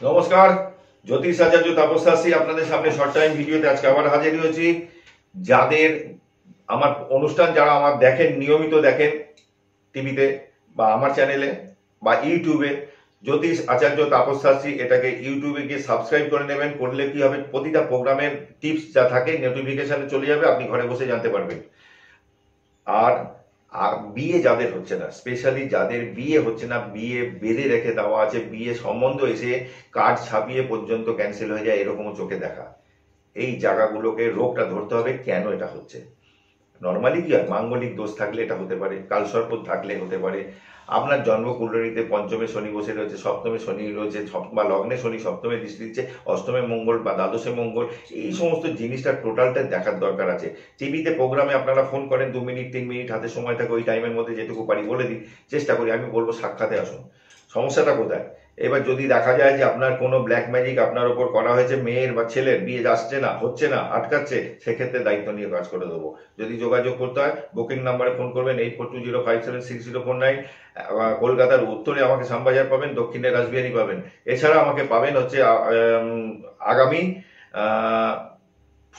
নমস্কার, জ্যোতিষ আচার্য তাপস শাস্ত্রী আপনাদের সামনে শর্ট টাইম ভিডিওতে আজকে আবার হাজির হয়েছি। যাদের আমার অনুষ্ঠান যারা আমার দেখেন, নিয়মিত দেখেন টিভিতে বা আমার চ্যানেলে বা ইউটিউবে, জ্যোতিষ আচার্য তাপস শাস্ত্রী, এটাকে ইউটিউবে গিয়ে সাবস্ক্রাইব করে নেবেন। করলে কি হবে, প্রতিটা প্রোগ্রামের টিপস যা থাকে নোটিফিকেশনে চলে যাবে, আপনি ঘরে বসে জানতে পারবেন। আর আর বিয়ে যাদের হচ্ছে না, স্পেশালি যাদের বিয়ে হচ্ছে না, বিয়ে বেঁধে রেখে দেওয়া আছে, বিয়ে সম্বন্ধ এসে কার্ড ছাপিয়ে পর্যন্ত ক্যান্সেল হয়ে যায়, এরকমও চোখে দেখা। এই জায়গাগুলোকে রোগটা ধরতে হবে, কেন এটা হচ্ছে। নর্মালি কি হয়, মাঙ্গলিক দোষ থাকলে এটা হতে পারে, কালসর্প থাকলে হতে পারে, আপনার জন্মকুণ্ডলীতে পঞ্চমে শনি বসে রয়েছে, সপ্তমে শনি রয়েছে, বা লগ্নে শনি সপ্তমে দৃষ্টি দিচ্ছে, অষ্টমে মঙ্গল বা দ্বাদশে মঙ্গল, এই সমস্ত জিনিসটা টোটালটা দেখার দরকার আছে। টিভিতে প্রোগ্রামে আপনারা ফোন করেন, 2 মিনিট 3 মিনিট হাতে সময় থাকে, ওই টাইমের মধ্যে যেটুকু পারি বলে দিই, চেষ্টা করি। আমি বলবো সাক্ষাতে আসুন। সমস্যাটা কোথায়? এবার যদি দেখা যায় যে আপনার কোনো ব্ল্যাক ম্যাজিক আপনার ওপর করা হয়েছে, মেয়ের বা ছেলের বিয়ে আসছে না, হচ্ছে না, আটকাচ্ছে, সেক্ষেত্রে দায়িত্ব নিয়ে কাজ করে দেবো। যদি যোগাযোগ করতে হয়, বুকিং নাম্বারে ফোন করবেন 8420576049। কলকাতার উত্তরে আমাকে শ্যামবাজার পাবেন, দক্ষিণে রাসবিহারী পাবেন। এছাড়া আমাকে পাবেন হচ্ছে আগামী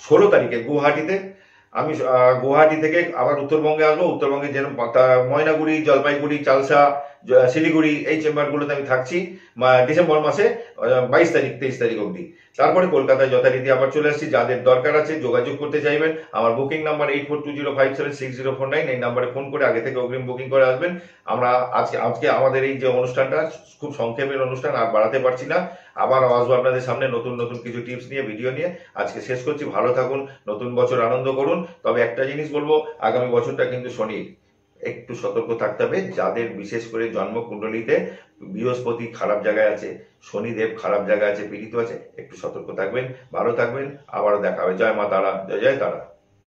16 তারিখে গুয়াহাটিতে। আমি গুয়াহাটি থেকে আবার উত্তরবঙ্গে আসবো। উত্তরবঙ্গে যেরকম ময়নাগুড়ি, জলপাইগুড়ি, চালসা, শিলিগুড়ি, এই চেম্বারগুলোতে আমি থাকছি ডিসেম্বর মাসে 22 তারিখ 23 তারিখ অবধি। তারপরে কলকাতায় যথারীতি আবার চলে আসছি। যাদের দরকার আছে, যোগাযোগ করতে চাইবেন, আমার বুকিং নাম্বার 8420576049, এই নাম্বারে ফোন করে আগে থেকে অগ্রিম বুকিং করে আসবেন। আমরা আজকে আমাদের এই যে অনুষ্ঠানটা খুব সংক্ষেপের অনুষ্ঠান, আর বাড়াতে পারছি না। আবার আসবো আপনাদের সামনে নতুন নতুন কিছু টিপস নিয়ে, ভিডিও নিয়ে। আজকে শেষ করছি, ভালো থাকুন, নতুন বছর আনন্দ করুন। তবে একটা জিনিস বলবো, আগামী বছরটা কিন্তু শনির, একটু সতর্ক থাকতে হবে। যাদের বিশেষ করে জন্মকুণ্ডলীতে বৃহস্পতি খারাপ জায়গায় আছে, শনিদেব খারাপ জায়গায় আছে, পীড়িত আছে, একটু সতর্ক থাকবেন, ভালো থাকবেন। আবারও দেখা হবে। জয় মা তারা, জয় জয় তারা।